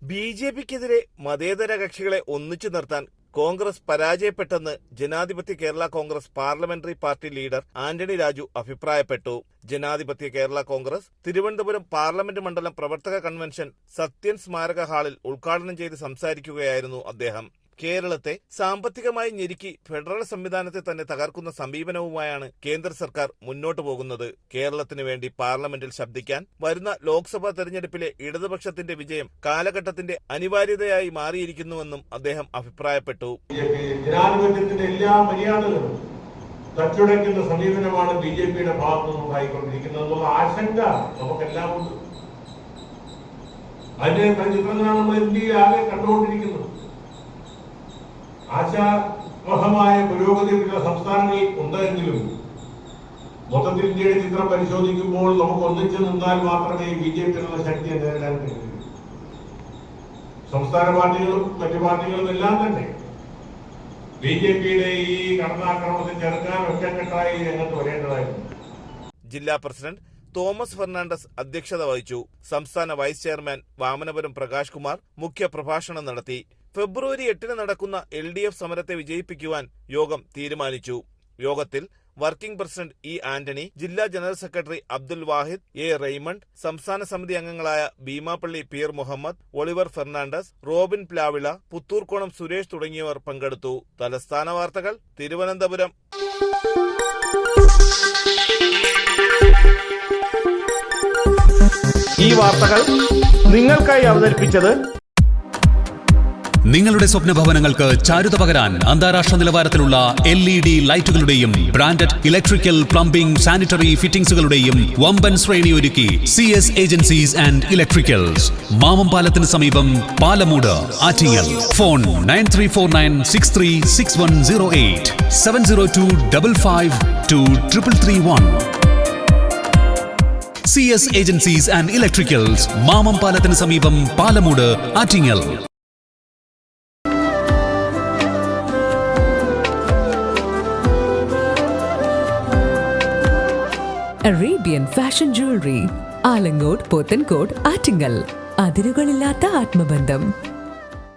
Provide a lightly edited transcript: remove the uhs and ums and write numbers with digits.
ബി.ജെ.പിക്കെതിരെ മതേതര കക്ഷികളെ ഒന്നിച്ചു നിർത്താൻ കോൺഗ്രസ് പരാജയപ്പെട്ടെന്ന് ജനാധിപത്യ Kerala Congress parliamentary party leader Antony Raju അഭിപ്രായപ്പെട്ടു. ജനാധിപത്യ കേരള കോൺഗ്രസ് തിരുവനന്തപുരം പാർലമെന്റ് മണ്ഡലം പ്രവർത്തക കൺവെൻഷൻ സത്യൻ സ്മാരക ഹാളിൽ ഉദ്ഘാടനം ചെയ്ത് സംസാരിക്കുകയായിരുന്നു അദ്ദേഹം. കേരളത്തെ സാമ്പത്തികമായി ഞെരുക്കി ഫെഡറൽ സംവിധാനത്തെ തന്നെ തകർക്കുന്ന സമീപനവുമായാണ് കേന്ദ്ര സർക്കാർ മുന്നോട്ടു പോകുന്നത്. കേരളത്തിനു വേണ്ടി പാർലമെന്റിൽ ശബ്ദിക്കാൻ വരുന്ന ലോക്സഭാ തെരഞ്ഞെടുപ്പിലെ ഇടതുപക്ഷത്തിന്റെ വിജയം കാലഘട്ടത്തിന്റെ അനിവാര്യതയായി മാറിയിരിക്കുന്നുവെന്നും അദ്ദേഹം അഭിപ്രായപ്പെട്ടു. ജനാധിപത്യത്തിന്റെ എല്ലാ മര്യാദകളും തച്ചുടയ്ക്കുന്ന സമീപനമാണ് ബി.ജെ.പിയുടെ ഭാഗത്തു നിന്നുണ്ടായിക്കൊണ്ടിരിക്കുന്നത്. ആശങ്ക നമുക്കെല്ലാം ഉണ്ട്. അതിന്റെ ചിത്രങ്ങളാണ് നമ്മൾ ഇന്ത്യയിൽ ആകെ കണ്ടുകൊണ്ടിരിക്കുന്നത്. ആശാവഹമായ പുരോഗതിയുള്ള സംസ്ഥാനങ്ങൾ ഉണ്ടെങ്കിലും മൊത്തത്തിൽ ഇന്ത്യയുടെ ചിത്രം പരിശോധിക്കുമ്പോൾ നമുക്ക് ഒന്നിച്ചു നിന്നാൽ മാത്രമേ ബി.ജെ.പിയുടെ ശക്തിയെ നേരിടാൻ കഴിയൂ. സംസ്ഥാന പാർട്ടികളും മറ്റു പാർട്ടികളും എല്ലാം തന്നെ ബി.ജെ.പിയുടെ ഈ കടന്നാക്രമണത്തെ ചെറുക്കാൻ ഒറ്റക്കെട്ടായി രംഗത്ത് വരേണ്ടതായിരുന്നു. ജില്ലാ പ്രസിഡന്റ് തോമസ് ഫെർണാണ്ടസ് അധ്യക്ഷത വഹിച്ചു. സംസ്ഥാന വൈസ് ചെയർമാൻ വാമനപുരം പ്രകാശ് കുമാർ മുഖ്യ പ്രഭാഷണം നടത്തി. ഫെബ്രുവരി 8 നടക്കുന്ന LDF സമരത്തെ വിജയിപ്പിക്കുവാൻ യോഗം തീരുമാനിച്ചു. യോഗത്തിൽ വർക്കിംഗ് പ്രസിഡന്റ് ഇ ആന്റണി, ജില്ലാ general secretary Abdul Wahid, A Raymond, സംസ്ഥാന സമിതി അംഗങ്ങളായ ഭീമാപ്പള്ളി പീർ മുഹമ്മദ്, ഒളിവർ ഫെർണാണ്ടസ്, റോബിൻ പ്ലാവിള, പുത്തൂർക്കോണം സുരേഷ് തുടങ്ങിയവർ പങ്കെടുത്തു. തലസ്ഥാന വാർത്തകൾ തിരുവനന്തപുരം. ഈ വാർത്തകൾ നിങ്ങൾക്കായി അവതരിപ്പിച്ചത് നിങ്ങളുടെ സ്വപ്ന ഭവനങ്ങൾക്ക് ചാരുത പകരാൻ അന്താരാഷ്ട്ര നിലവാരത്തിലുള്ള LED ലൈറ്റുകളുടെയും ബ്രാൻഡഡ് ഇലക്ട്രിക്കൽ, പ്ലംബിംഗ്, സാനിറ്ററി ഫിറ്റിംഗ്സുകളുടെയും വമ്പൻ ശ്രേണി ഒരുക്കി CS ഏജൻസീസ് ആൻഡ് ഇലക്ട്രിക്കൽസ്, മാമംപാലത്തിന് സമീപം, Palamood, Attingal. Phone 9349636108 702552331. CS agencies and electricals, മാമംപാലത്തിന് സമീപം, Palamood, Attingal. Arabian fashion jewellery, Alangode, Pothencode, Attingal. അതിരുകളില്ലാത്ത ആത്മബന്ധം.